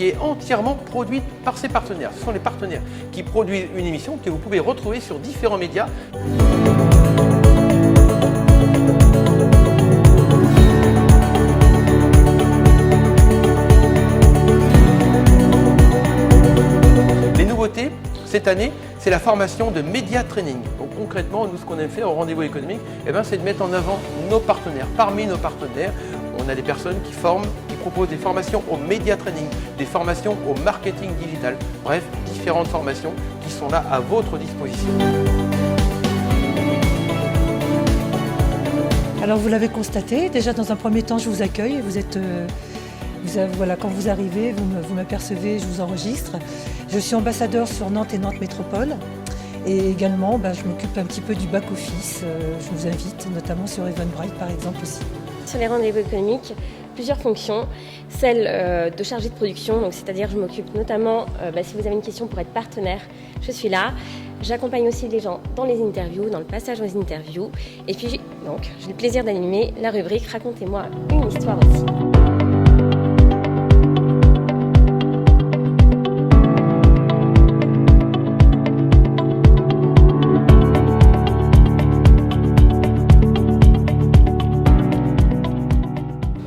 qui est entièrement produite par ses partenaires. Ce sont les partenaires qui produisent une émission que vous pouvez retrouver sur différents médias. Les nouveautés cette année, c'est la formation de Média Training. Donc concrètement, nous, ce qu'on aime faire au rendez-vous économique, c'est de mettre en avant nos partenaires. Parmi nos partenaires, on a des personnes qui forment, qui proposent des formations au Média Training, des formations au marketing digital. Bref, différentes formations qui sont là à votre disposition. Alors vous l'avez constaté, déjà dans un premier temps, je vous accueille. Voilà, quand vous arrivez, vous m'apercevez, je vous enregistre. Je suis ambassadeur sur Nantes et Nantes Métropole. Et également, je m'occupe un petit peu du back-office. Je vous invite, notamment sur Eventbrite par exemple aussi. Sur les rendez-vous économiques, plusieurs fonctions. Celle de chargée de production, donc c'est-à-dire je m'occupe notamment, si vous avez une question pour être partenaire, je suis là. J'accompagne aussi les gens dans les interviews, dans le passage aux interviews. Et puis, donc, j'ai le plaisir d'animer la rubrique « Racontez-moi une histoire » aussi.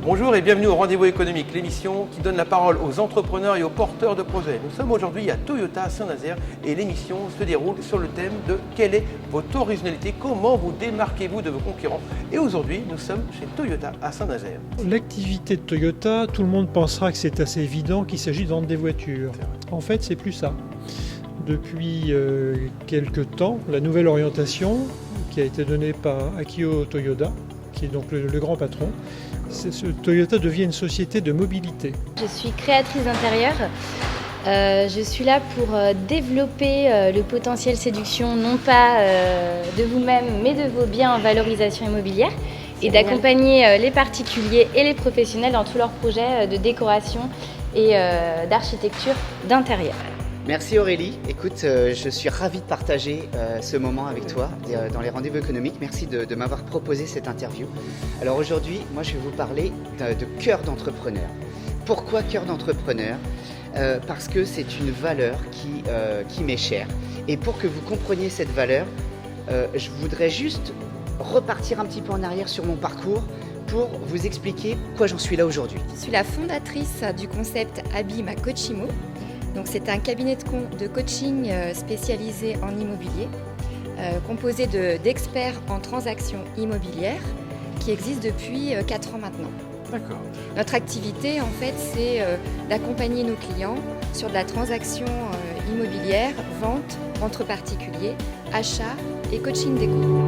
Bonjour et bienvenue au Rendez-vous économique, l'émission qui donne la parole aux entrepreneurs et aux porteurs de projets. Nous sommes aujourd'hui à Toyota à Saint-Nazaire et l'émission se déroule sur le thème de quelle est votre originalité, comment vous démarquez-vous de vos concurrents. Et aujourd'hui, nous sommes chez Toyota à Saint-Nazaire. L'activité de Toyota, tout le monde pensera que c'est assez évident qu'il s'agit de vendre des voitures. En fait, c'est plus ça. Depuis quelques temps, la nouvelle orientation qui a été donnée par Akio Toyoda, qui est donc le grand patron, Toyota devient une société de mobilité. Je suis créatrice d'intérieur. Je suis là pour développer le potentiel séduction, non pas de vous-même, mais de vos biens en valorisation immobilière et d'accompagner les particuliers et les professionnels dans tous leurs projets de décoration et d'architecture d'intérieur. Merci Aurélie. Écoute, je suis ravi de partager ce moment avec toi dans les rendez-vous économiques. Merci de m'avoir proposé cette interview. Alors aujourd'hui, moi je vais vous parler de cœur d'entrepreneur. Pourquoi cœur d'entrepreneur ? Parce que c'est une valeur qui m'est chère. Et pour que vous compreniez cette valeur, je voudrais juste repartir un petit peu en arrière sur mon parcours pour vous expliquer pourquoi j'en suis là aujourd'hui. Je suis la fondatrice du concept Abima Coachimo. Donc, c'est un cabinet de coaching spécialisé en immobilier, composé d'experts en transactions immobilières qui existe depuis 4 ans maintenant. D'accord. Notre activité, en fait, c'est d'accompagner nos clients sur de la transaction immobilière, vente entre particuliers, achat et coaching déco.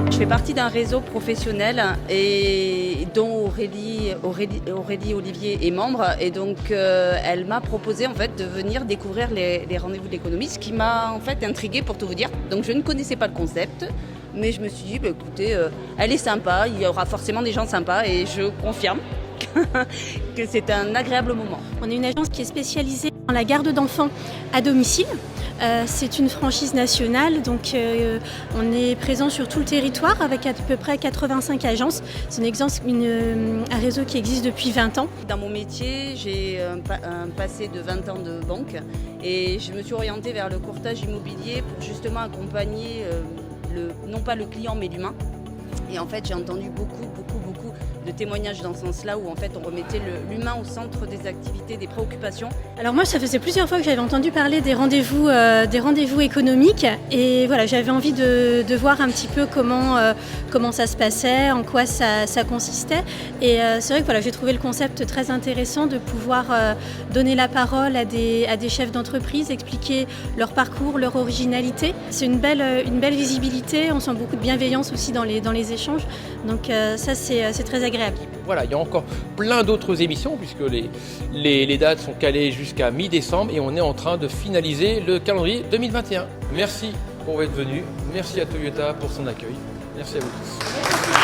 Je fais partie d'un réseau professionnel et dont Aurélie Olivier est membre et donc elle m'a proposé en fait de venir découvrir les rendez-vous de l'économie, ce qui m'a en fait intriguée pour tout vous dire. Donc je ne connaissais pas le concept, mais je me suis dit écoutez, elle est sympa, il y aura forcément des gens sympas et je confirme que c'est un agréable moment. On est une agence qui est spécialisée dans la garde d'enfants à domicile. C'est une franchise nationale, donc on est présent sur tout le territoire avec à peu près 85 agences. C'est un réseau qui existe depuis 20 ans. Dans mon métier, j'ai un passé de 20 ans de banque et je me suis orientée vers le courtage immobilier pour justement accompagner non pas le client mais l'humain. Et en fait, j'ai entendu beaucoup de témoignages dans ce sens-là où en fait on remettait l'humain au centre des activités, des préoccupations. Alors moi, ça faisait plusieurs fois que j'avais entendu parler des rendez-vous économiques et voilà, j'avais envie de voir un petit peu comment ça se passait, en quoi ça consistait. Et c'est vrai que voilà, j'ai trouvé le concept très intéressant de pouvoir donner la parole à des chefs d'entreprise, expliquer leur parcours, leur originalité. C'est une belle visibilité, on sent beaucoup de bienveillance aussi dans les échanges. Donc ça, c'est très agréable. Voilà, il y a encore plein d'autres émissions puisque les dates sont calées jusqu'à mi-décembre et on est en train de finaliser le calendrier 2021. Merci pour être venu, merci à Toyota pour son accueil, merci à vous tous.